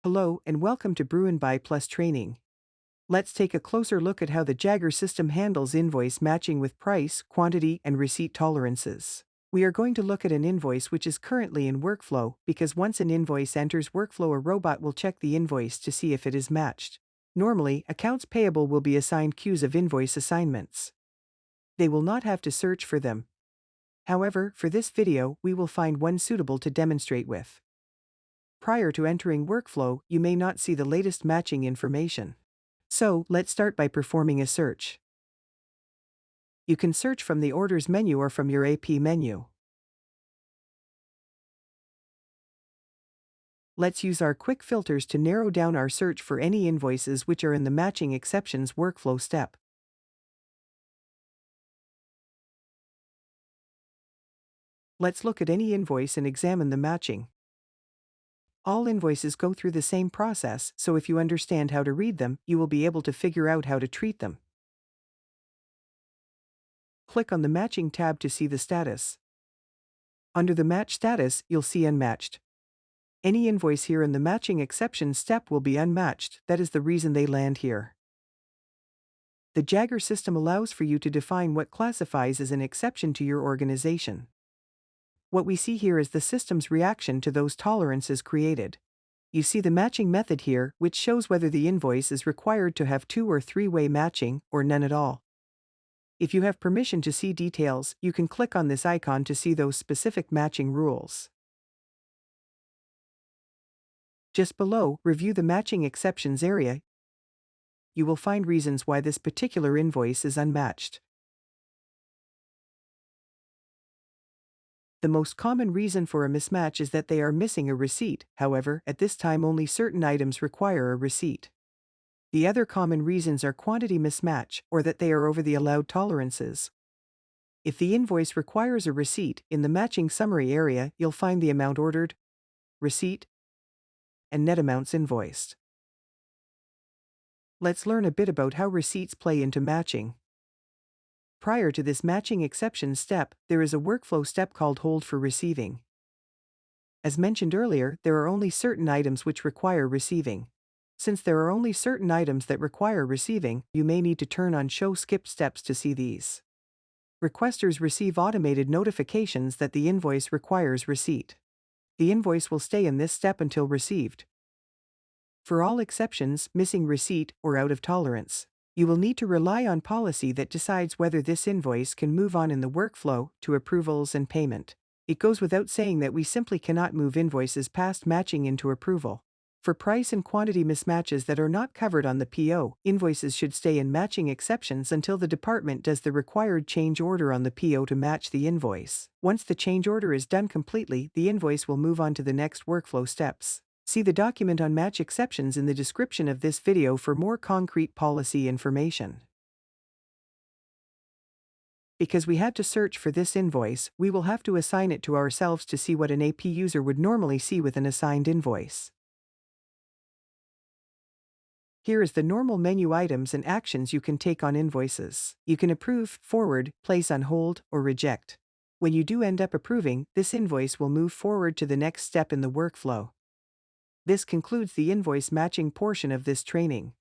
Hello and welcome to BruinBuy Plus training. Let's take a closer look at how the Jagger system handles invoice matching with price, quantity, and receipt tolerances. We are going to look at an invoice which is currently in workflow because once an invoice enters workflow, a robot will check the invoice to see if it is matched. Normally, accounts payable will be assigned queues of invoice assignments. They will not have to search for them. However, for this video, we will find one suitable to demonstrate with. Prior to entering workflow, you may not see the latest matching information. So, let's start by performing a search. You can search from the Orders menu or from your AP menu. Let's use our quick filters to narrow down our search for any invoices which are in the Matching Exceptions workflow step. Let's look at any invoice and examine the matching. All invoices go through the same process, so if you understand how to read them, you will be able to figure out how to treat them. Click on the Matching tab to see the status. Under the Match status, you'll see Unmatched. Any invoice here in the Matching Exceptions step will be unmatched, that is the reason they land here. The Jagger system allows for you to define what classifies as an exception to your organization. What we see here is the system's reaction to those tolerances created. You see the matching method here, which shows whether the invoice is required to have 2- or 3-way matching, or none at all. If you have permission to see details, you can click on this icon to see those specific matching rules. Just below, review the Matching Exceptions area. You will find reasons why this particular invoice is unmatched. The most common reason for a mismatch is that they are missing a receipt. However, at this time only certain items require a receipt. The other common reasons are quantity mismatch, or that they are over the allowed tolerances. If the invoice requires a receipt, in the Matching Summary area you'll find the amount ordered, receipt, and net amounts invoiced. Let's learn a bit about how receipts play into matching. Prior to this Matching Exceptions step, there is a workflow step called Hold for Receiving. As mentioned earlier, there are only certain items which require receiving. Since there are only certain items that require receiving, you may need to turn on Show Skip Steps to see these. Requesters receive automated notifications that the invoice requires receipt. The invoice will stay in this step until received. For all exceptions, missing receipt, or out of tolerance, you will need to rely on policy that decides whether this invoice can move on in the workflow to approvals and payment. It goes without saying that we simply cannot move invoices past matching into approval. For price and quantity mismatches that are not covered on the PO, invoices should stay in Matching Exceptions until the department does the required change order on the PO to match the invoice. Once the change order is done completely, the invoice will move on to the next workflow steps. See the document on match exceptions in the description of this video for more concrete policy information. Because we had to search for this invoice, we will have to assign it to ourselves to see what an AP user would normally see with an assigned invoice. Here is the normal menu items and actions you can take on invoices. You can approve, forward, place on hold, or reject. When you do end up approving, this invoice will move forward to the next step in the workflow. This concludes the invoice matching portion of this training.